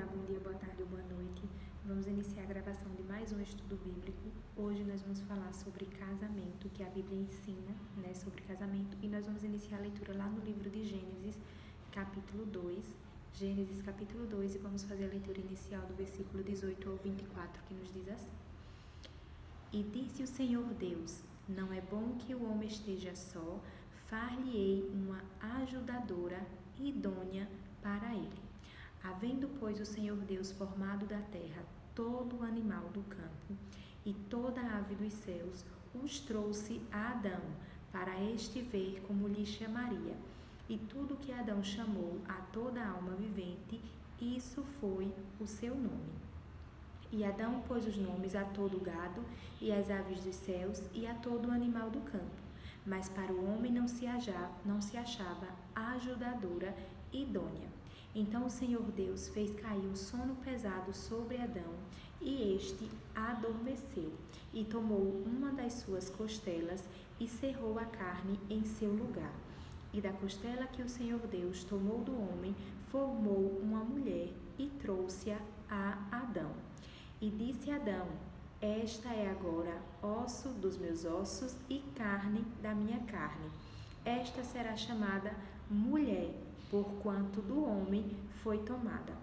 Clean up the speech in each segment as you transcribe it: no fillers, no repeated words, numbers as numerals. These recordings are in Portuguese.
bom dia, boa tarde ou boa noite. Vamos iniciar a gravação de mais um estudo bíblico. Hoje nós vamos falar sobre casamento, que a Bíblia ensina, sobre casamento, e nós vamos iniciar a leitura lá no livro de Gênesis, capítulo 2. Gênesis, capítulo 2, e vamos fazer a leitura inicial do versículo 18 ao 24, que nos diz assim: E disse o Senhor Deus: Não é bom que o homem esteja só, far-lhe-ei uma ajudadora idônea para ele. Havendo, pois, o Senhor Deus formado da terra todo o animal do campo e toda a ave dos céus, os trouxe a Adão, para este ver como lhe chamaria. E tudo que Adão chamou a toda a alma vivente, isso foi o seu nome. E Adão pôs os nomes a todo o gado e às aves dos céus e a todo o animal do campo. Mas para o homem não se achava ajudadora idônea. Então o Senhor Deus fez cair um sono pesado sobre Adão, e este adormeceu, e tomou uma das suas costelas e cerrou a carne em seu lugar. E da costela que o Senhor Deus tomou do homem, formou uma mulher e trouxe-a a Adão. E disse Adão: Esta é agora osso dos meus ossos e carne da minha carne. Esta será chamada mulher, porquanto do homem foi tomada.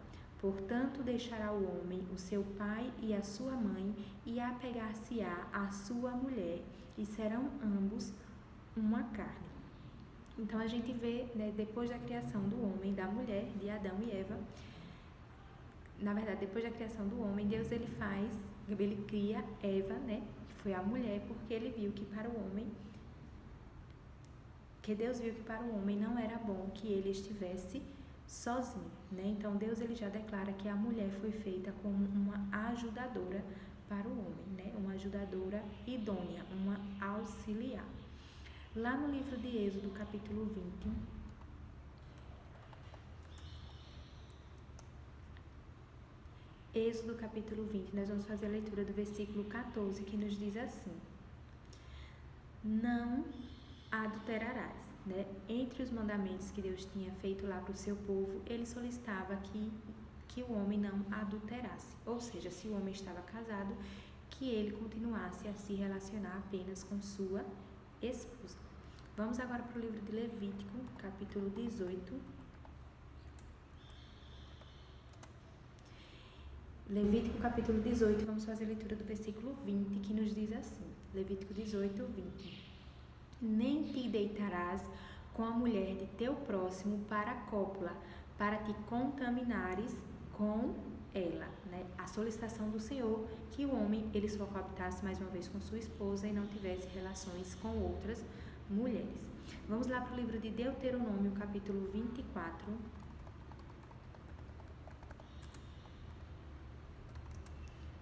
Portanto, deixará o homem o seu pai e a sua mãe, e apegar-se-á à sua mulher, e serão ambos uma carne. Então, a gente vê, depois da criação do homem e da mulher, de Adão e Eva, na verdade, depois da criação do homem, Deus ele cria Eva, que foi a mulher, porque ele viu que Deus viu que para o homem não era bom que ele estivesse sozinho, Então Deus ele já declara que a mulher foi feita como uma ajudadora para o homem, Uma ajudadora idônea, uma auxiliar. Lá no livro de Êxodo, capítulo 20, Êxodo capítulo 20, nós vamos fazer a leitura do versículo 14, que nos diz assim: Não adulterarás. Entre os mandamentos que Deus tinha feito lá para o seu povo, ele solicitava que o homem não adulterasse. Ou seja, se o homem estava casado, que ele continuasse a se relacionar apenas com sua esposa. Vamos agora para o livro de Levítico, capítulo 18. Levítico capítulo 18, vamos fazer a leitura do versículo 20, que nos diz assim: Levítico 18, 20. Nem te deitarás com a mulher de teu próximo para a cópula, para te contaminares com ela. A solicitação do Senhor que o homem ele só coabitasse mais uma vez com sua esposa e não tivesse relações com outras mulheres. Vamos lá para o livro de Deuteronômio, capítulo 24.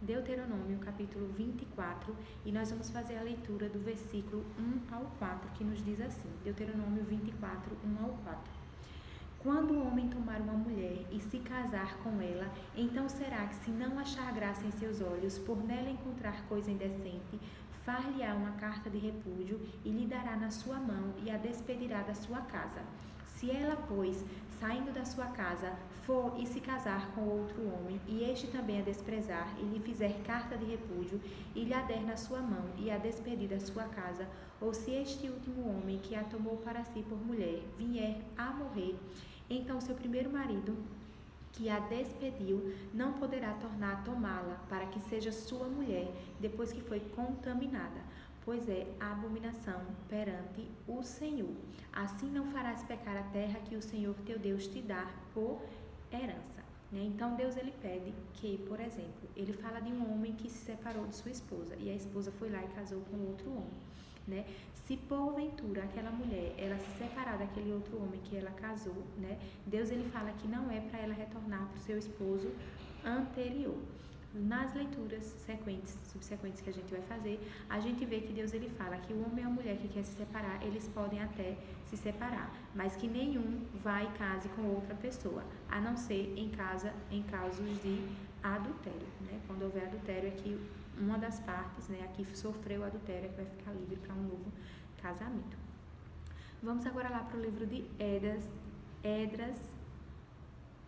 Deuteronômio, capítulo 24, e nós vamos fazer a leitura do versículo 1 ao 4, que nos diz assim: Deuteronômio 24, 1 ao 4. Quando o homem tomar uma mulher e se casar com ela, então será que, se não achar graça em seus olhos, por nela encontrar coisa indecente, far-lhe-á uma carta de repúdio e lhe dará na sua mão e a despedirá da sua casa. Se ela, pois, saindo da sua casa, for e se casar com outro homem, e este também a desprezar, e lhe fizer carta de repúdio, e lhe a der na sua mão, e a despedir da sua casa, ou se este último homem, que a tomou para si por mulher, vier a morrer, então seu primeiro marido, que a despediu, não poderá tornar a tomá-la, para que seja sua mulher, depois que foi contaminada, pois é abominação perante o Senhor. Assim não farás pecar a terra que o Senhor teu Deus te dá por herança. Então Deus ele pede que, por exemplo, ele fala de um homem que se separou de sua esposa, e a esposa foi lá e casou com outro homem. Se porventura aquela mulher ela se separar daquele outro homem que ela casou, Deus ele fala que não é para ela retornar para o seu esposo anterior. Nas leituras subsequentes que a gente vai fazer, a gente vê que Deus ele fala que o homem e a mulher que quer se separar, eles podem até se separar, mas que nenhum vai e case com outra pessoa, a não ser em casos de adultério. Quando houver adultério, é que uma das partes, a que sofreu adultério, é que vai ficar livre para um novo casamento. Vamos agora lá para o livro de Esdras,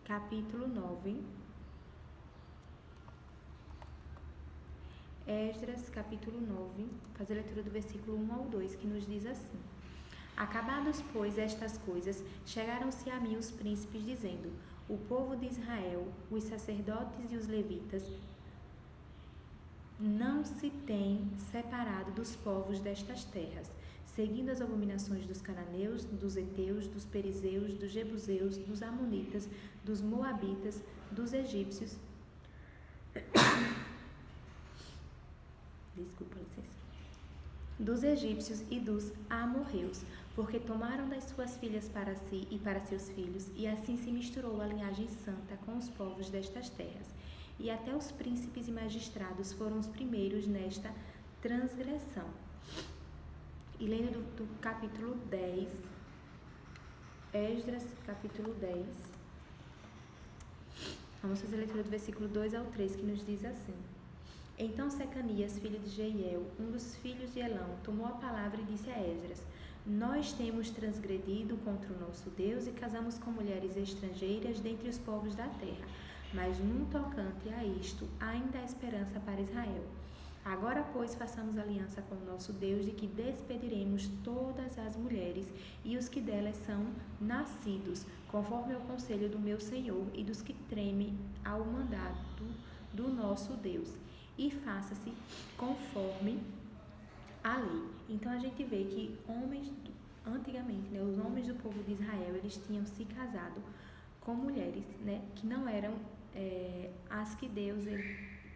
capítulo 9. Esdras, capítulo 9, fazer a leitura do versículo 1 ao 2, que nos diz assim: Acabados, pois, estas coisas, chegaram-se a mim os príncipes, dizendo: O povo de Israel, os sacerdotes e os levitas, não se têm separado dos povos destas terras, seguindo as abominações dos cananeus, dos heteus, dos perizeus, dos jebuseus, dos amonitas, dos moabitas, dos egípcios. Dos egípcios e dos amorreus, porque tomaram das suas filhas para si e para seus filhos, e assim se misturou a linhagem santa com os povos destas terras. E até os príncipes e magistrados foram os primeiros nesta transgressão. E lendo do capítulo 10, Esdras, capítulo 10, vamos fazer a leitura do versículo 2 ao 3, que nos diz assim: Então Secanias, filho de Jeiel, um dos filhos de Elão, tomou a palavra e disse a Esdras: Nós temos transgredido contra o nosso Deus e casamos com mulheres estrangeiras dentre os povos da terra. Mas num tocante a isto, ainda há esperança para Israel. Agora, pois, façamos aliança com o nosso Deus de que despediremos todas as mulheres e os que delas são nascidos, conforme ao conselho do meu Senhor e dos que tremem ao mandato do nosso Deus. E faça-se conforme a lei. Então, a gente vê que antigamente, os homens do povo de Israel, eles tinham se casado com mulheres, que não eram as que Deus,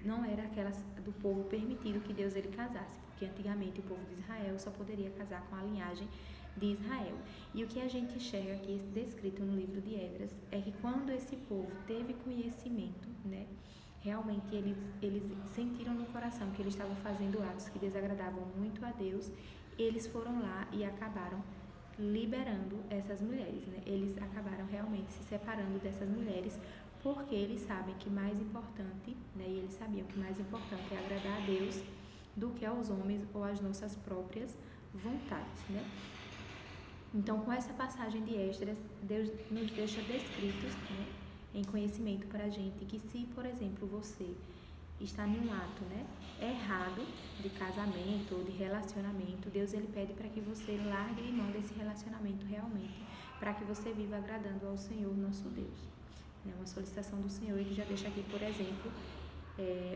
não era aquelas do povo permitido que Deus ele casasse, porque antigamente o povo de Israel só poderia casar com a linhagem de Israel. E o que a gente enxerga aqui descrito no livro de Esdras é que quando esse povo teve conhecimento, realmente eles sentiram no coração que eles estavam fazendo atos que desagradavam muito a Deus, eles foram lá e acabaram liberando essas mulheres, Eles acabaram realmente se separando dessas mulheres, porque eles sabem que mais importante, e eles sabiam que mais importante é agradar a Deus do que aos homens ou às nossas próprias vontades, Então, com essa passagem de Esdras, Deus nos deixa descritos, em conhecimento para a gente que se, por exemplo, você está em um ato, errado de casamento ou de relacionamento, Deus ele pede para que você largue e mão desse relacionamento realmente, para que você viva agradando ao Senhor nosso Deus. Uma solicitação do Senhor, ele já deixa aqui, por exemplo,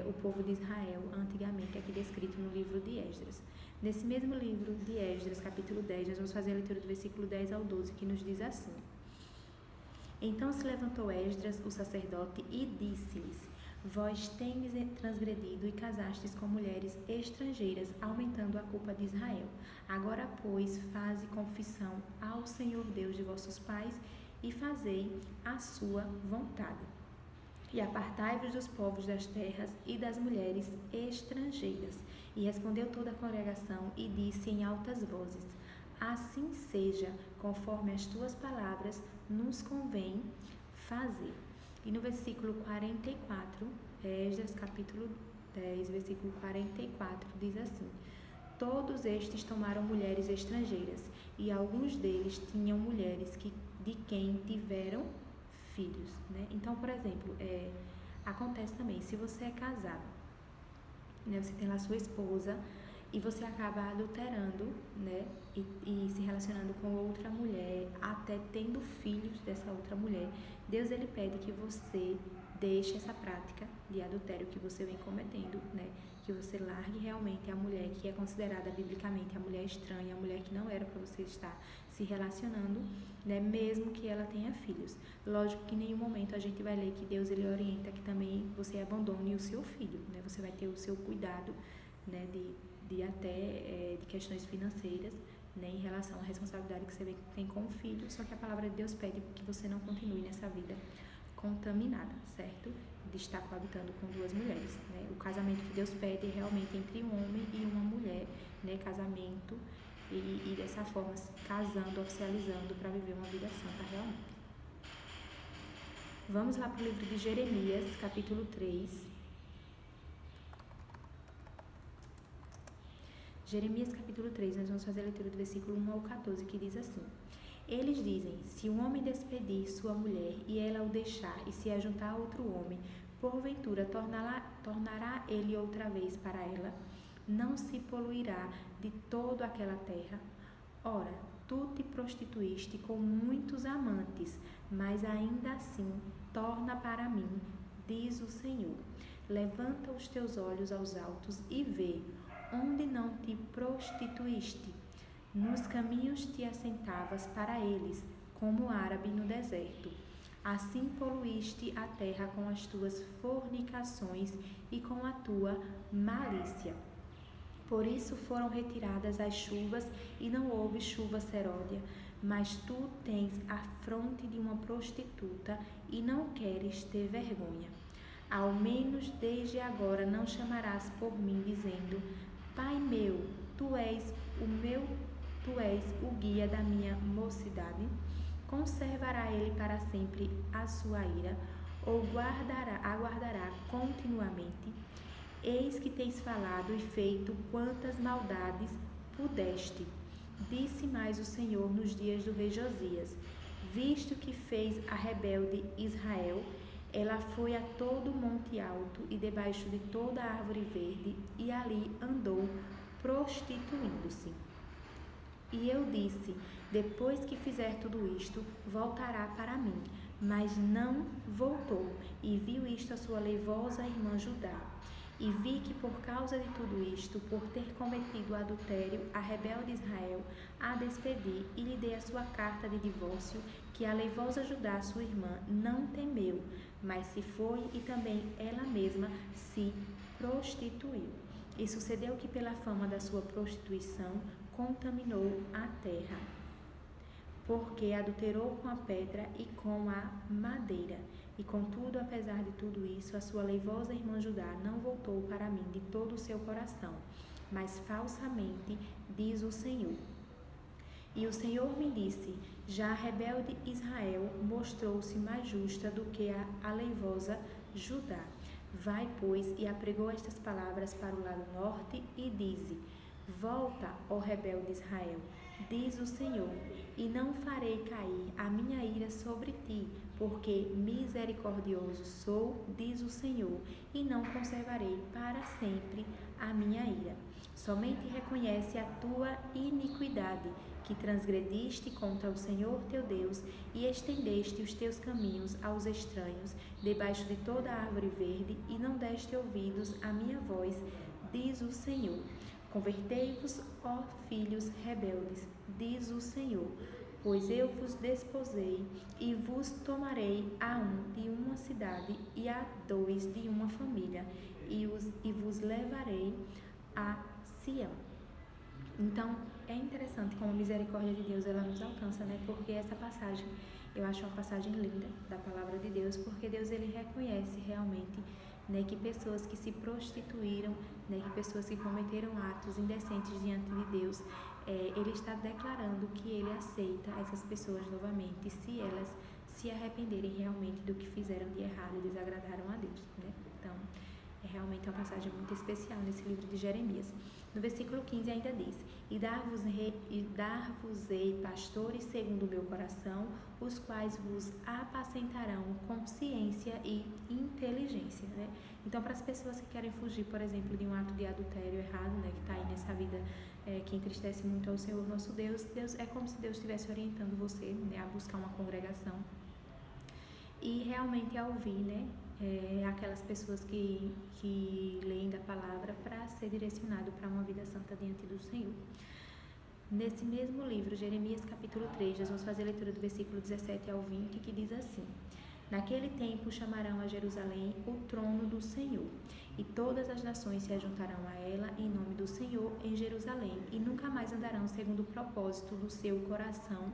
o povo de Israel, antigamente, aqui descrito no livro de Esdras. Nesse mesmo livro de Esdras, capítulo 10, nós vamos fazer a leitura do versículo 10 ao 12, que nos diz assim: Então se levantou Esdras, o sacerdote, e disse-lhes: Vós tendes transgredido e casastes com mulheres estrangeiras, aumentando a culpa de Israel. Agora, pois, faze confissão ao Senhor Deus de vossos pais e fazei a sua vontade. E apartai-vos dos povos das terras e das mulheres estrangeiras. E respondeu toda a congregação e disse em altas vozes: Assim seja, conforme as tuas palavras nos convém fazer. E no versículo 44, Esdras capítulo 10, versículo 44, diz assim: Todos estes tomaram mulheres estrangeiras, e alguns deles tinham mulheres de quem tiveram filhos, Então, por exemplo, acontece também, se você é casado, você tem lá sua esposa e você acaba adulterando, e se relacionando com outra mulher, até tendo filhos dessa outra mulher, Deus ele pede que você deixe essa prática de adultério que você vem cometendo, que você largue realmente a mulher que é considerada biblicamente a mulher estranha, a mulher que não era para você estar se relacionando, mesmo que ela tenha filhos. Lógico que em nenhum momento a gente vai ler que Deus ele orienta que também você abandone o seu filho, Você vai ter o seu cuidado, de até de questões financeiras, em relação à responsabilidade que você tem com o filho, só que a palavra de Deus pede que você não continue nessa vida contaminada, certo? De estar coabitando com duas mulheres, O casamento que Deus pede é realmente entre um homem e uma mulher, casamento, e dessa forma casando, oficializando para viver uma vida santa realmente. Vamos lá para o livro de Jeremias, capítulo 3. Jeremias capítulo 3, nós vamos fazer a leitura do versículo 1 ao 14, que diz assim: Eles dizem: Se um homem despedir sua mulher e ela o deixar e se ajuntar a outro homem, porventura tornará ele outra vez para ela? Não se poluirá de todo aquela terra? Ora, tu te prostituíste com muitos amantes, mas ainda assim torna para mim, diz o Senhor. Levanta os teus olhos aos altos e vê, onde não te prostituíste. Nos caminhos te assentavas para eles, como árabe no deserto. Assim poluíste a terra com as tuas fornicações e com a tua malícia. Por isso foram retiradas as chuvas e não houve chuva seródia. Mas tu tens a fronte de uma prostituta e não queres ter vergonha. Ao menos desde agora não chamarás por mim, dizendo: Pai meu, tu és o guia da minha mocidade? Conservará ele para sempre a sua ira, ou aguardará continuamente? Eis que tens falado e feito quantas maldades pudeste. Disse mais o Senhor nos dias do rei Josias: visto que fez a rebelde Israel, ela foi a todo monte alto e debaixo de toda árvore verde, e ali andou prostituindo-se. E eu disse: depois que fizer tudo isto, voltará para mim. Mas não voltou, e viu isto a sua leivosa irmã Judá. E vi que por causa de tudo isto, por ter cometido adultério, a rebelde Israel a despedi e lhe dei a sua carta de divórcio, que a leivosa Judá, sua irmã, não temeu, mas se foi e também ela mesma se prostituiu. E sucedeu que pela fama da sua prostituição contaminou a terra, porque adulterou com a pedra e com a madeira. E contudo, apesar de tudo isso, a sua leivosa irmã Judá não voltou para mim de todo o seu coração, mas falsamente, diz o Senhor. E o Senhor me disse: já a rebelde Israel mostrou-se mais justa do que a leivosa Judá. Vai, pois, e apregou estas palavras para o lado norte e dize: volta, ó rebelde Israel, diz o Senhor, e não farei cair a minha ira sobre ti, porque misericordioso sou, diz o Senhor, e não conservarei para sempre a minha ira. Somente reconhece a tua iniquidade, que transgrediste contra o Senhor teu Deus e estendeste os teus caminhos aos estranhos, debaixo de toda a árvore verde, e não deste ouvidos à minha voz, diz o Senhor. Convertei-vos, ó filhos rebeldes, diz o Senhor, pois eu vos desposei e vos tomarei a um de uma cidade e a dois de uma família, e vos levarei a Sião. Então, é interessante como a misericórdia de Deus ela nos alcança, né? Porque essa passagem, eu acho uma passagem linda da palavra de Deus, porque Deus ele reconhece realmente, né, que pessoas que se prostituíram, né, que pessoas que cometeram atos indecentes diante de Deus, ele está declarando que ele aceita essas pessoas novamente, se elas se arrependerem realmente do que fizeram de errado e desagradaram a Deus, né? Então, é realmente uma passagem muito especial nesse livro de Jeremias. No versículo 15 ainda diz: E dar-vos-ei pastores segundo o meu coração, os quais vos apacentarão com ciência e inteligência, né? Então, para as pessoas que querem fugir, por exemplo, de um ato de adultério errado, né, que está aí nessa vida que entristece muito ao Senhor nosso Deus, é como se Deus estivesse orientando você, né, a buscar uma congregação e realmente a ouvir, né, aquelas pessoas que leem da palavra para ser direcionado para uma vida santa diante do Senhor. Nesse mesmo livro, Jeremias capítulo 3, nós vamos fazer a leitura do versículo 17 ao 20, que diz assim: Naquele tempo chamarão a Jerusalém o trono do Senhor, e todas as nações se ajuntarão a ela em nome do Senhor em Jerusalém, e nunca mais andarão segundo o propósito do seu coração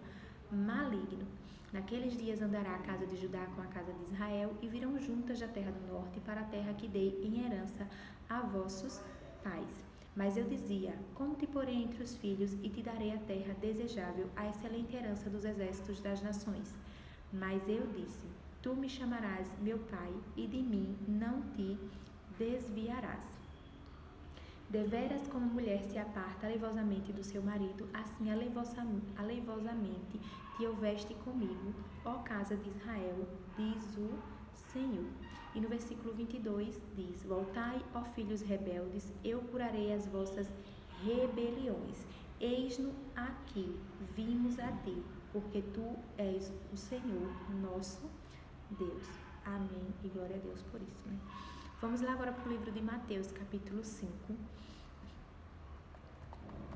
maligno. Naqueles dias andará a casa de Judá com a casa de Israel, e virão juntas da terra do norte para a terra que dei em herança a vossos pais. Mas eu dizia: como te porei entre os filhos, e te darei a terra desejável, a excelente herança dos exércitos das nações. Mas eu disse: tu me chamarás meu pai, e de mim não te desviarás. Deveras como mulher se aparta aleivosamente do seu marido, assim aleivosamente te houveste comigo, ó casa de Israel, diz o Senhor. E no versículo 22 diz: Voltai, ó filhos rebeldes, eu curarei as vossas rebeliões. Eis-nos aqui, vimos a ti, porque tu és o Senhor, nosso Deus. Amém. E glória a Deus por isso, né? Vamos lá agora para o livro de Mateus, capítulo 5.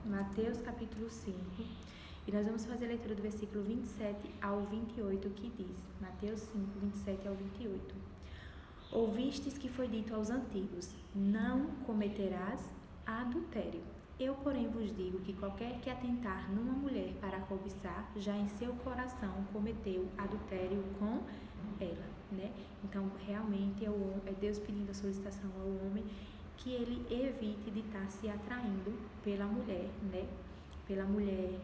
Mateus, capítulo 5. E nós vamos fazer a leitura do versículo 27 ao 28, que diz, Mateus 5, 27 ao 28. Ouvistes que foi dito aos antigos, não cometerás adultério. Eu, porém, vos digo que qualquer que atentar numa mulher para cobiçar, já em seu coração cometeu adultério com ela, né? Então, realmente, é Deus pedindo a solicitação ao homem que ele evite de estar se atraindo pela mulher, né? Pela mulher,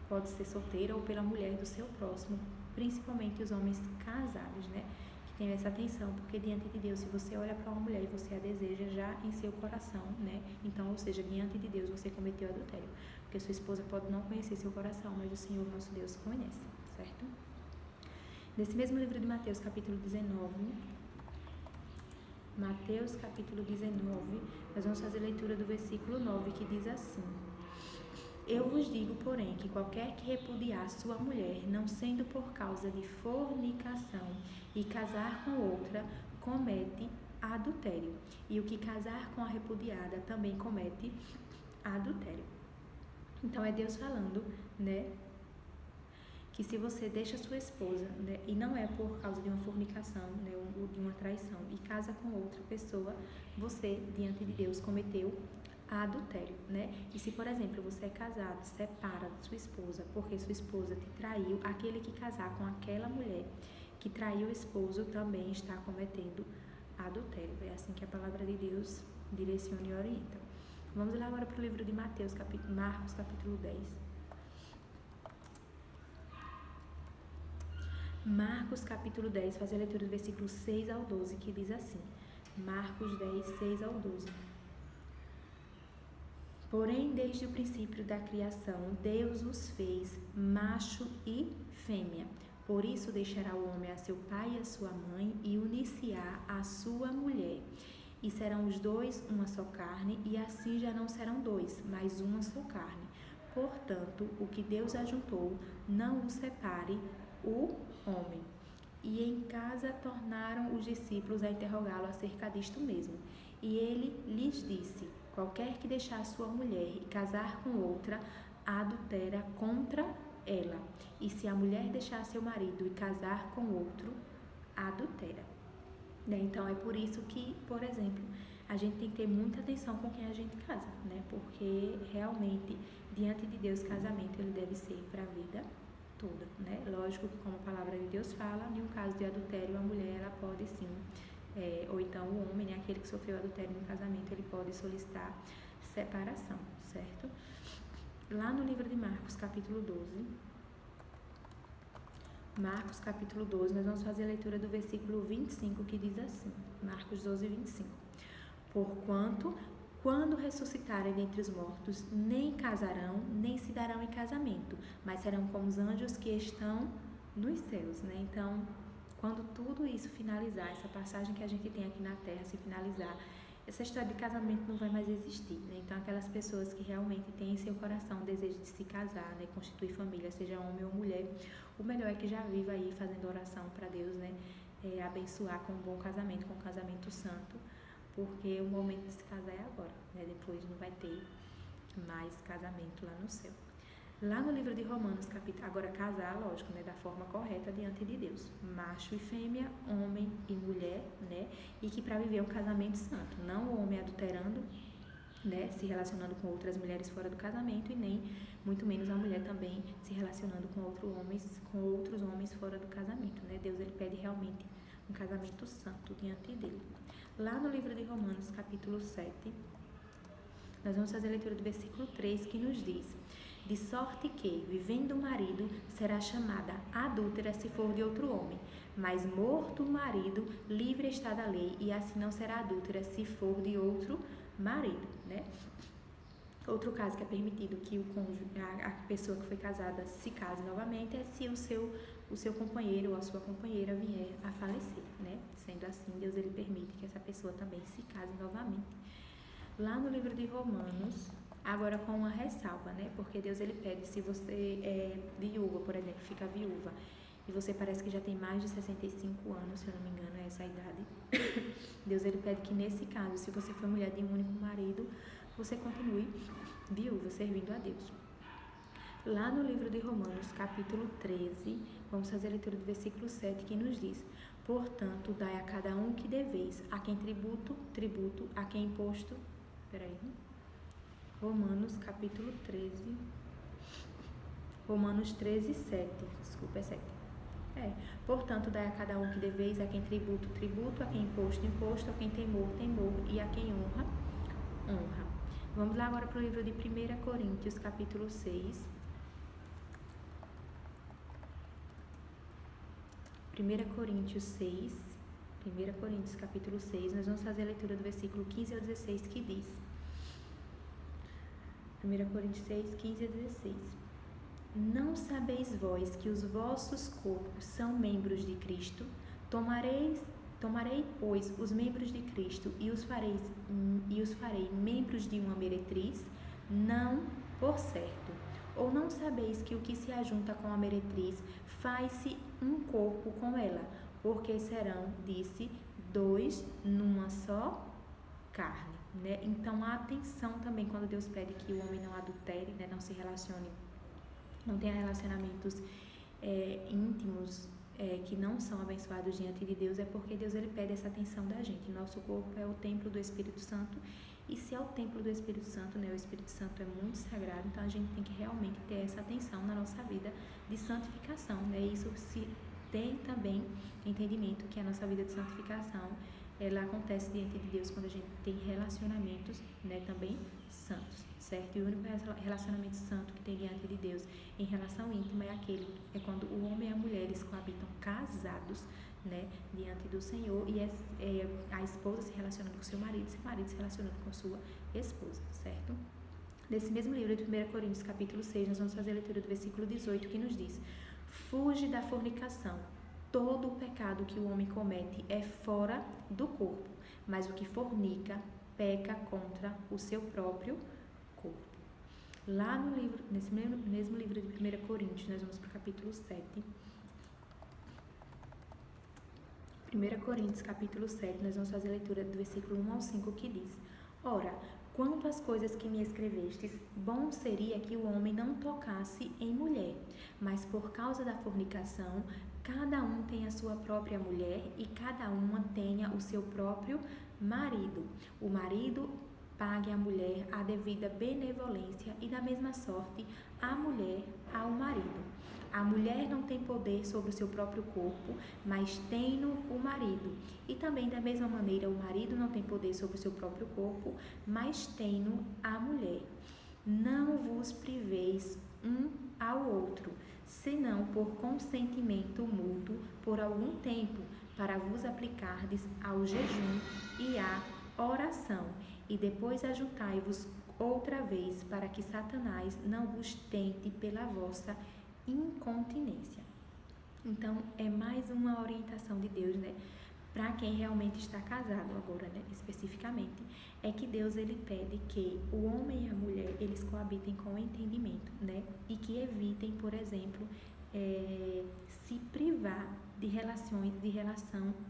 pode ser solteira, ou pela mulher do seu próximo, principalmente os homens casados, né? Que tenham essa atenção, porque diante de Deus, se você olha para uma mulher e você a deseja já em seu coração, né? Então, ou seja, diante de Deus você cometeu adultério, porque sua esposa pode não conhecer seu coração, mas o Senhor nosso Deus conhece, certo? Nesse mesmo livro de Mateus, capítulo 19, Mateus, capítulo 19, nós vamos fazer a leitura do versículo 9, que diz assim: Eu vos digo, porém, que qualquer que repudiar sua mulher, não sendo por causa de fornicação, e casar com outra, comete adultério. E o que casar com a repudiada também comete adultério. Então, é Deus falando, né? Que se você deixa sua esposa, né, e não é por causa de uma fornicação, né, ou de uma traição, e casa com outra pessoa, você, diante de Deus, cometeu adultério, né? E se, por exemplo, você é casado, separa de sua esposa, porque sua esposa te traiu, aquele que casar com aquela mulher que traiu o esposo também está cometendo adultério. É assim que a palavra de Deus direciona e orienta. Vamos lá agora para o livro de Marcos, capítulo 10. Marcos, capítulo 10, faz a leitura do versículo 6 ao 12, que diz assim, Marcos 10, 6 ao 12. Porém, desde o princípio da criação, Deus os fez macho e fêmea. Por isso deixará o homem a seu pai e a sua mãe, e unir-se-á a sua mulher. E serão os dois uma só carne, e assim já não serão dois, mas uma só carne. Portanto, o que Deus ajuntou, não o separe o homem. E em casa tornaram os discípulos a interrogá-lo acerca disto mesmo. E ele lhes disse: qualquer que deixar sua mulher e casar com outra, adultera contra ela. E se a mulher deixar seu marido e casar com outro, adultera. Então, é por isso que, por exemplo, a gente tem que ter muita atenção com quem a gente casa, né? Porque, realmente, diante de Deus, casamento, ele deve ser para a vida toda, né? Lógico que, como a palavra de Deus fala, em um caso de adultério, a mulher, ela pode sim, ou então o homem, né? Aquele que sofreu adultério no casamento, ele pode solicitar separação, certo? Lá no livro de Marcos, capítulo 12, Marcos, capítulo 12, nós vamos fazer a leitura do versículo 25, que diz assim, Marcos 12, 25. Porquanto, quando ressuscitarem dentre os mortos, nem casarão, nem se darão em casamento, mas serão como os anjos que estão nos céus, né? Então, quando tudo isso finalizar, essa passagem que a gente tem aqui na Terra se finalizar, essa história de casamento não vai mais existir, né? Então, aquelas pessoas que realmente têm em seu coração o desejo de se casar, né? Constituir família, seja homem ou mulher, o melhor é que já viva aí fazendo oração para Deus, né? Abençoar com um bom casamento, com um casamento santo, porque o momento de se casar é agora, né? Depois não vai ter mais casamento lá no céu. Lá no livro de Romanos, agora casar, lógico, né? Da forma correta diante de Deus. Macho e fêmea, homem e mulher, né? E que para viver um casamento santo, não o homem adulterando, né? Se relacionando com outras mulheres fora do casamento, e nem muito menos a mulher também se relacionando com outros homens fora do casamento, né? Deus, ele pede realmente um casamento santo diante dele. Lá no livro de Romanos, capítulo 7, nós vamos fazer a leitura do versículo 3, que nos diz: de sorte que, vivendo o marido, será chamada adúltera se for de outro homem, mas morto o marido, livre está da lei, e assim não será adúltera se for de outro marido, né? Outro caso que é permitido que o cônjuge, a pessoa que foi casada se case novamente, é se o seu o seu companheiro ou a sua companheira vier a falecer, né? Sendo assim, Deus ele permite que essa pessoa também se case novamente. Lá no livro de Romanos, agora com uma ressalva, né? Porque Deus ele pede, se você é viúva, por exemplo, fica viúva, e você parece que já tem mais de 65 anos, se eu não me engano, é essa a idade. Deus ele pede que nesse caso, se você for mulher de um único marido, você continue viúva, servindo a Deus. Lá no livro de Romanos, capítulo 13, vamos fazer a leitura do versículo 7, que nos diz: portanto, dai a cada um o que deveis, a quem tributo, tributo, a quem imposto. Romanos, capítulo 13. Romanos 13, 7. Desculpa, é 7. Portanto, dai a cada um o que deveis, a quem tributo, tributo, a quem imposto, imposto, a quem temor, temor, e a quem honra, honra. Vamos lá agora para o livro de 1 Coríntios, capítulo 6. 1 Coríntios 6, 1 Coríntios capítulo 6, nós vamos fazer a leitura do versículo 15 ao 16, que diz: 1 Coríntios 6, 15 a 16. Não sabeis vós que os vossos corpos são membros de Cristo? Tomarei, pois, os membros de Cristo e os farei membros de uma meretriz? Não, por certo. Ou não sabeis que o que se ajunta com a meretriz faz-se um corpo com ela? Porque serão, disse, dois numa só carne, né? Então, a atenção também quando Deus pede que o homem não adultere, né? Não se relacione, não tenha relacionamentos íntimos, que não são abençoados diante de Deus, é porque Deus ele pede essa atenção da gente. Nosso corpo é o templo do Espírito Santo, e se é o templo do Espírito Santo, né, o Espírito Santo é muito sagrado, então a gente tem que realmente ter essa atenção na nossa vida de santificação, né? Isso se tem também entendimento que a nossa vida de santificação ela acontece diante de Deus quando a gente tem relacionamentos, né, também santos, certo? E o único relacionamento santo que tem diante de Deus em relação íntima é quando o homem e a mulher eles coabitam casados, né, diante do Senhor, e a esposa se relacionando com seu marido se relacionando com sua esposa, certo? Nesse mesmo livro de 1 Coríntios, capítulo 6, nós vamos fazer a leitura do versículo 18, que nos diz: fuge da fornicação. Todo o pecado que o homem comete é fora do corpo, mas o que fornica peca contra o seu próprio corpo. Lá no livro, nesse mesmo livro de 1 Coríntios, nós vamos para o capítulo 7. 1 Coríntios, capítulo 7, nós vamos fazer a leitura do versículo 1 ao 5, que diz: ora, quanto às coisas que me escrevestes, bom seria que o homem não tocasse em mulher, mas por causa da fornicação, cada um tem a sua própria mulher e cada uma tenha o seu próprio marido. O marido pague à mulher a devida benevolência e da mesma sorte a mulher ao marido. A mulher não tem poder sobre o seu próprio corpo, mas tem-no o marido. E também da mesma maneira o marido não tem poder sobre o seu próprio corpo, mas tem-no a mulher. Não vos priveis um ao outro, senão por consentimento mútuo por algum tempo, para vos aplicardes ao jejum e à oração, e depois ajuntai-vos outra vez, para que Satanás não vos tente pela vossa incontinência. Então, é mais uma orientação de Deus, né? Para quem realmente está casado agora, né? Especificamente, é que Deus ele pede que o homem e a mulher eles coabitem com entendimento, né? E que evitem, por exemplo, se privar de relação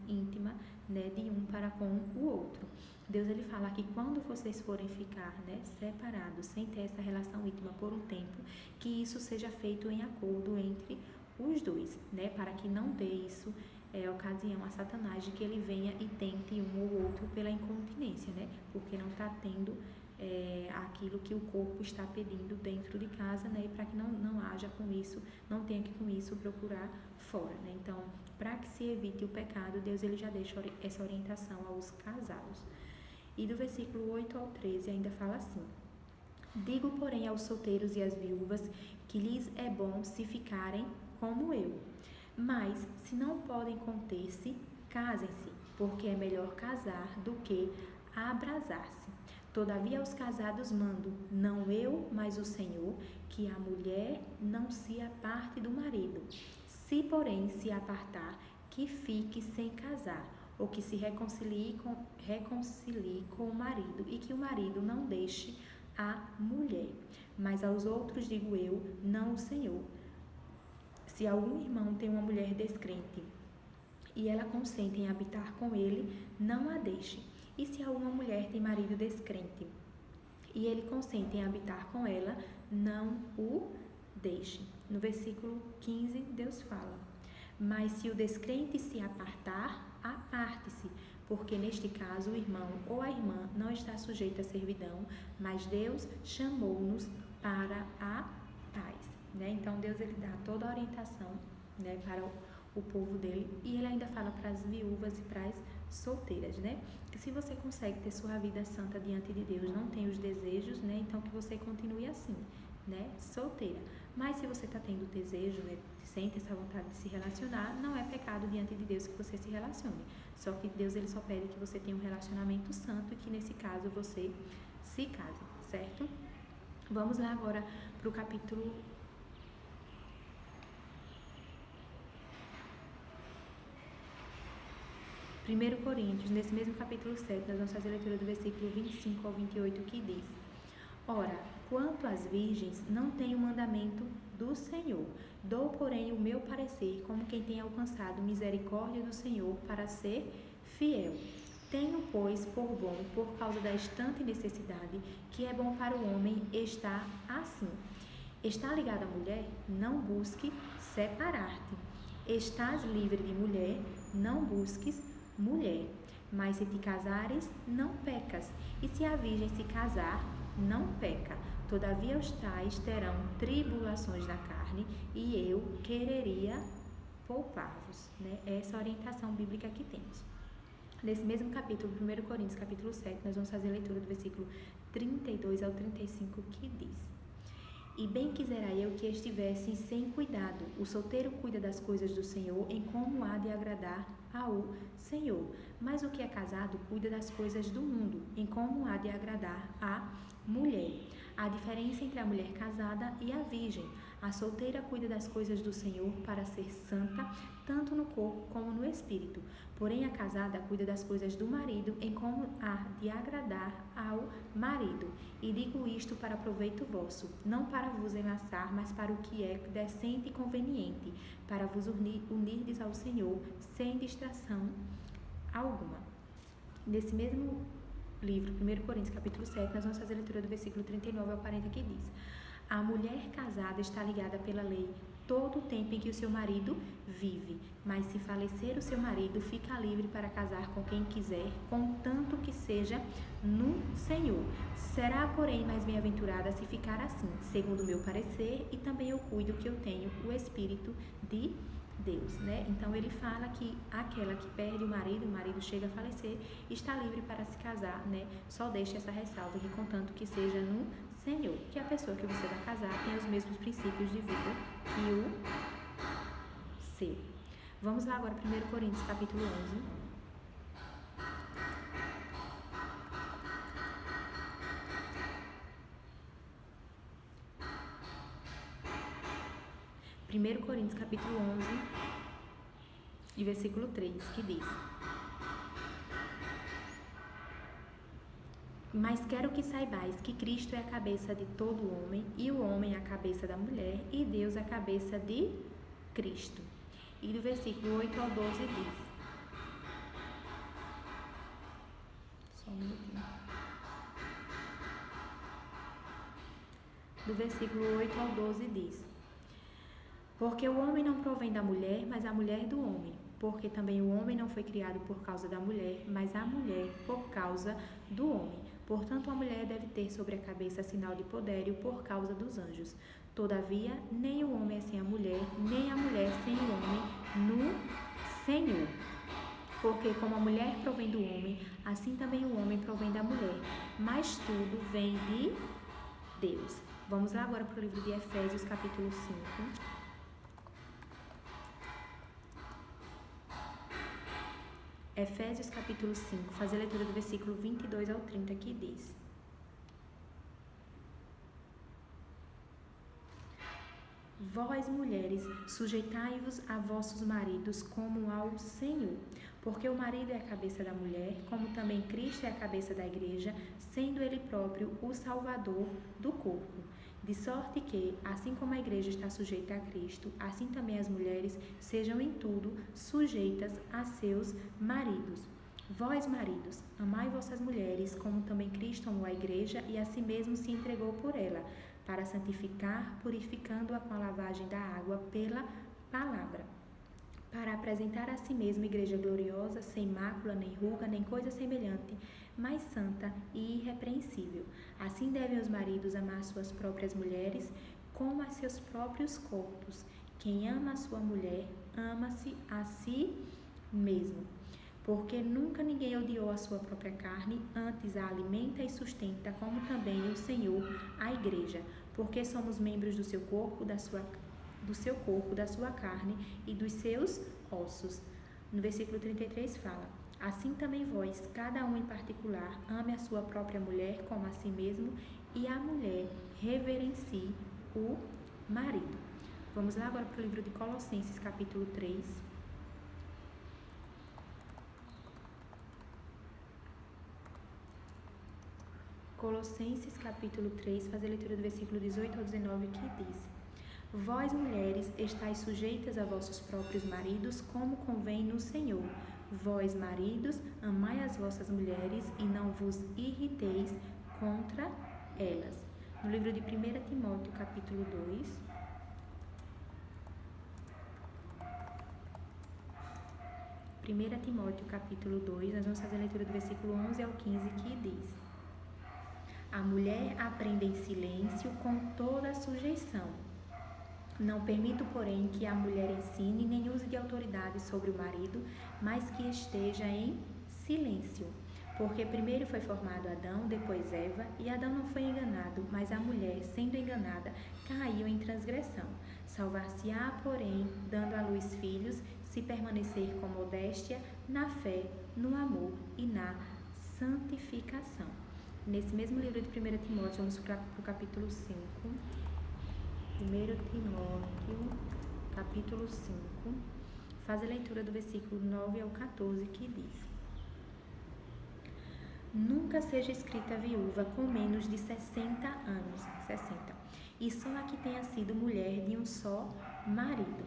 íntima, né? De um para com o outro. Deus ele fala que quando vocês forem ficar, né, separados, sem ter essa relação íntima por um tempo, que isso seja feito em acordo entre os dois, né? Para que não dê isso ocasião a Satanás de que ele venha e tente um ou outro pela incontinência, né? Porque não está tendo aquilo que o corpo está pedindo dentro de casa, né? E para que não haja com isso, não tenha que com isso procurar fora, né? Então, para que se evite o pecado, Deus ele já deixa essa orientação aos casados. E do versículo 8 ao 13 ainda fala assim: digo, porém, aos solteiros e às viúvas que lhes é bom se ficarem como eu. Mas, se não podem conter-se, casem-se, porque é melhor casar do que abrasar-se. Todavia, aos casados mando, não eu, mas o Senhor, que a mulher não se aparte do marido. Se, porém, se apartar, que fique sem casar, ou que se reconcilie com o marido, e que o marido não deixe a mulher. Mas aos outros digo eu, não o Senhor. Se algum irmão tem uma mulher descrente, e ela consente em habitar com ele, não a deixe. E se alguma mulher tem marido descrente, e ele consente em habitar com ela, não o deixe. No versículo 15, Deus fala: mas se o descrente se apartar, aparte-se, porque neste caso o irmão ou a irmã não está sujeito à servidão, mas Deus chamou-nos para a paz. Então Deus ele dá toda a orientação, para o povo dele, e ele ainda fala para as viúvas e para as solteiras, que se você consegue ter sua vida santa diante de Deus, não tem os desejos, então que você continue assim, solteira. Mas se você está tendo desejo, sente essa vontade de se relacionar, não é pecado diante de Deus que você se relacione. Só que Deus ele só pede que você tenha um relacionamento santo e que nesse caso você se case, certo? Vamos lá agora para o capítulo 1 Coríntios, nesse mesmo capítulo 7, nós vamos fazer a leitura do versículo 25 ao 28, que diz: ora, quanto às virgens, não tenho mandamento do Senhor, dou, porém, o meu parecer, como quem tem alcançado misericórdia do Senhor para ser fiel. Tenho, pois, por bom, por causa da estante necessidade, que é bom para o homem estar assim. Está ligado à mulher? Não busque separar-te. Estás livre de mulher? Não busques mulher. Mas se te casares, não pecas. E se a virgem se casar, não peca. Todavia os tais terão tribulações na carne, e eu quereria poupar-vos. Essa é a orientação bíblica que temos. Nesse mesmo capítulo, 1 Coríntios, capítulo 7, nós vamos fazer a leitura do versículo 32 ao 35, que diz: e bem quisera eu que estivessem sem cuidado. O solteiro cuida das coisas do Senhor, em como há de agradar ao Senhor. Mas o que é casado cuida das coisas do mundo, em como há de agradar à mulher. Há diferença entre a mulher casada e a virgem. A solteira cuida das coisas do Senhor para ser santa, tanto no corpo como no espírito. Porém, a casada cuida das coisas do marido, em como há de agradar ao marido. E digo isto para proveito vosso, não para vos enlaçar, mas para o que é decente e conveniente, para vos unirdes ao Senhor, sem distração alguma. Nesse mesmo livro, 1 Coríntios, capítulo 7, nós vamos fazer a leitura do versículo 39 ao 40, que diz: a mulher casada está ligada pela lei todo o tempo em que o seu marido vive, mas se falecer o seu marido, fica livre para casar com quem quiser, contanto que seja no Senhor. Será, porém, mais bem-aventurada se ficar assim, segundo o meu parecer, e também eu cuido que eu tenho o Espírito de Deus, Então ele fala que aquela que perde o marido chega a falecer, está livre para se casar, Só deixa essa ressalva, que contanto que seja no Senhor, que a pessoa que você vai casar tem os mesmos princípios de vida que o seu. Vamos lá agora, 1 Coríntios, capítulo 11. Primeiro Coríntios, capítulo 11, e versículo 3, que diz: mas quero que saibais que Cristo é a cabeça de todo homem, e o homem é a cabeça da mulher, e Deus é a cabeça de Cristo. E do versículo 8 ao 12 diz: só um minutinho. Do versículo 8 ao 12 diz: porque o homem não provém da mulher, mas a mulher do homem. Porque também o homem não foi criado por causa da mulher, mas a mulher por causa do homem. Portanto, a mulher deve ter sobre a cabeça sinal de podério por causa dos anjos. Todavia, nem o homem é sem a mulher, nem a mulher sem o homem no Senhor. Porque como a mulher provém do homem, assim também o homem provém da mulher. Mas tudo vem de Deus. Vamos lá agora para o livro de Efésios, capítulo 5. Efésios capítulo 5, fazer a leitura do versículo 22 ao 30, que diz: Vós, mulheres, sujeitai-vos a vossos maridos como ao Senhor, porque o marido é a cabeça da mulher, como também Cristo é a cabeça da igreja, sendo ele próprio o Salvador do corpo. De sorte que, assim como a igreja está sujeita a Cristo, assim também as mulheres sejam em tudo sujeitas a seus maridos. Vós, maridos, amai vossas mulheres, como também Cristo amou a igreja e a si mesmo se entregou por ela, para santificar, purificando-a com a lavagem da água pela palavra, para apresentar a si mesmo igreja gloriosa, sem mácula, nem ruga, nem coisa semelhante, mas santa e irrepreensível. Assim devem os maridos amar suas próprias mulheres, como a seus próprios corpos. Quem ama a sua mulher, ama-se a si mesmo. Porque nunca ninguém odiou a sua própria carne, antes a alimenta e sustenta, como também o Senhor a igreja, porque somos membros do seu corpo, da sua carne e dos seus ossos. No versículo 33 fala: assim também vós, cada um em particular, ame a sua própria mulher como a si mesmo, e a mulher reverencie o marido. Vamos lá agora para o livro de Colossenses, capítulo 3. Colossenses capítulo 3, faz a leitura do versículo 18 ao 19, que diz: Vós, mulheres, estáis sujeitas a vossos próprios maridos, como convém no Senhor. Vós, maridos, amai as vossas mulheres e não vos irriteis contra elas. No livro de 1 Timóteo capítulo 2. Timóteo capítulo 2, nós vamos fazer a leitura do versículo 11 ao 15, que diz: A mulher aprende em silêncio com toda a sujeição. Não permito, porém, que a mulher ensine nem use de autoridade sobre o marido, mas que esteja em silêncio. Porque primeiro foi formado Adão, depois Eva, e Adão não foi enganado, mas a mulher, sendo enganada, caiu em transgressão. Salvar-se-á, porém, dando à luz filhos, se permanecer com modéstia, na fé, no amor e na santificação. Nesse mesmo livro de 1 Timóteo, vamos para o capítulo 5. 1 Timóteo, capítulo 5. Faz a leitura do versículo 9 ao 14, que diz: Nunca seja escrita viúva com menos de 60 anos, e só a que tenha sido mulher de um só marido,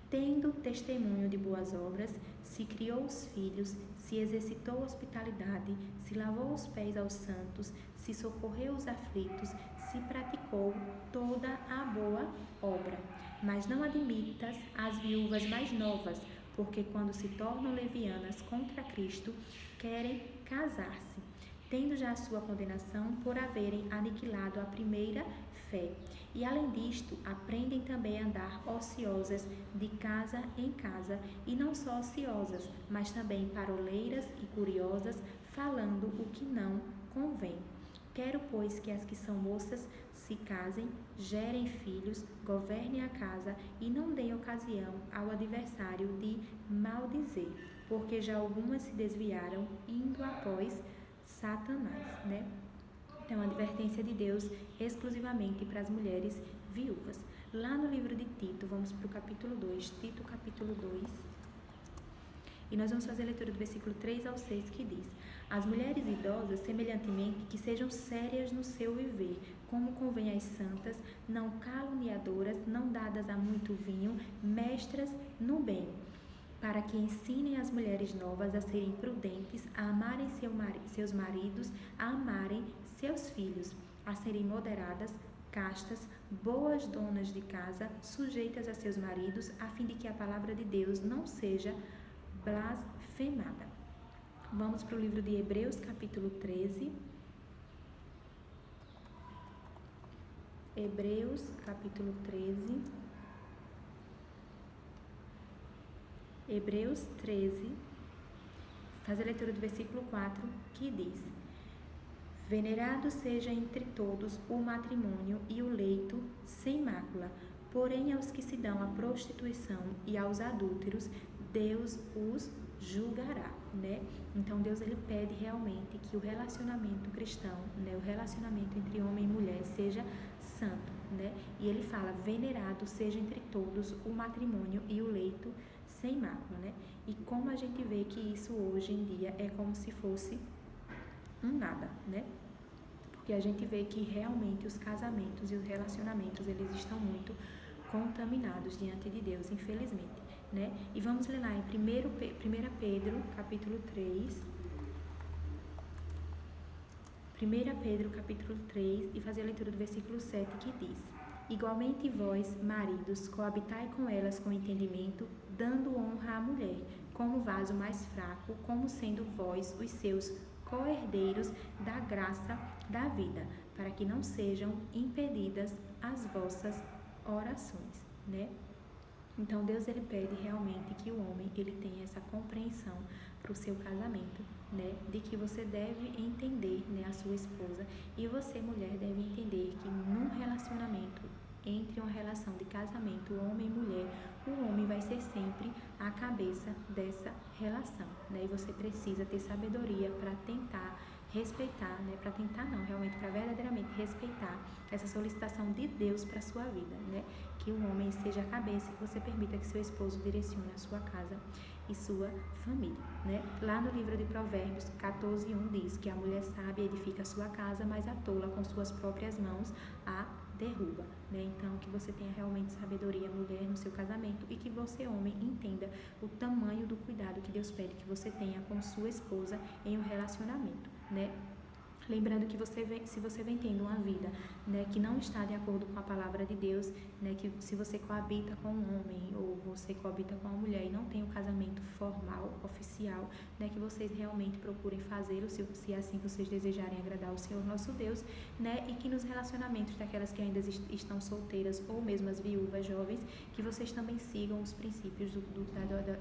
tendo testemunho de boas obras, se criou os filhos, se exercitou a hospitalidade, se lavou os pés aos santos, se socorreu os aflitos, se praticou toda a boa obra. Mas não admitas as viúvas mais novas, porque quando se tornam levianas contra Cristo, querem casar-se, tendo já a sua condenação por haverem aniquilado a primeira fé. E além disto, aprendem também a andar ociosas de casa em casa, e não só ociosas, mas também paroleiras e curiosas, falando o que não convém. Quero, pois, que as que são moças se casem, gerem filhos, governem a casa e não deem ocasião ao adversário de maldizer, porque já algumas se desviaram, indo após Satanás, né? Então, a advertência de Deus exclusivamente para as mulheres viúvas. Lá no livro de Tito, vamos para o capítulo 2, Tito capítulo 2, e nós vamos fazer a leitura do versículo 3 ao 6, que diz: As mulheres idosas, semelhantemente, que sejam sérias no seu viver, como convém às santas, não caluniadoras, não dadas a muito vinho, mestras no bem, para que ensinem as mulheres novas a serem prudentes, a amarem seus maridos, a amarem seus filhos, a serem moderadas, castas, boas donas de casa, sujeitas a seus maridos, a fim de que a palavra de Deus não seja blasfemada. Vamos para o livro de Hebreus, capítulo 13. Hebreus, capítulo 13. Hebreus 13, faz a leitura do versículo 4, que diz: Venerado seja entre todos o matrimônio e o leito sem mácula, porém aos que se dão à prostituição e aos adúlteros, Deus os julgará, né? Então Deus ele pede realmente que o relacionamento cristão, né, o relacionamento entre homem e mulher seja santo. né? E ele fala, venerado seja entre todos o matrimônio e o leito sem mácula, né? E como a gente vê que isso hoje em dia é como se fosse um nada, né? Porque a gente vê que realmente os casamentos e os relacionamentos, eles estão muito contaminados diante de Deus, infelizmente, né? E vamos ler lá em 1 Pedro, capítulo 3, 1 Pedro, capítulo 3, e fazer a leitura do versículo 7, que diz: igualmente vós, maridos, coabitai com elas com entendimento, dando honra à mulher, como vaso mais fraco, como sendo vós os seus co-herdeiros da graça da vida, para que não sejam impedidas as vossas orações, né? Então Deus, ele pede realmente que o homem, ele tenha essa compreensão para o seu casamento, né? De que você deve entender, né, a sua esposa, e você, mulher, deve entender que num relacionamento, entre uma relação de casamento, homem e mulher, o homem vai ser sempre a cabeça dessa relação, né? E você precisa ter sabedoria para tentar respeitar, né? Para tentar não, realmente, para verdadeiramente respeitar essa solicitação de Deus para a sua vida, né? Que o homem seja a cabeça e que você permita que seu esposo direcione a sua casa e sua família, né? Lá no livro de Provérbios 14:1 diz que a mulher sábia edifica a sua casa, mas a tola com suas próprias mãos a derruba, né? Então, que você tenha realmente sabedoria, mulher, no seu casamento, e que você, homem, entenda o tamanho do cuidado que Deus pede que você tenha com sua esposa em um relacionamento, né? Lembrando que se você vem tendo uma vida, né, que não está de acordo com a palavra de Deus, né, que se você coabita com um homem ou você coabita com uma mulher e não tem um casamento formal, oficial, né, que vocês realmente procurem fazê-lo, se assim vocês desejarem agradar o Senhor nosso Deus, né, e que nos relacionamentos daquelas que ainda estão solteiras ou mesmo as viúvas jovens, que vocês também sigam os princípios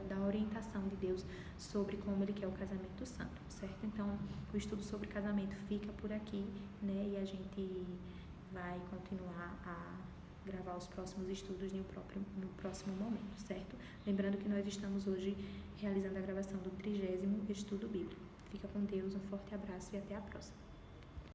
da orientação de Deus sobre como Ele quer o casamento santo, certo? Então, o estudo sobre casamento fica por aqui, né? E a gente vai continuar a gravar os próximos estudos no próximo momento, certo? Lembrando que nós estamos hoje realizando a gravação do 30º estudo bíblico. Fica com Deus, um forte abraço e até a próxima.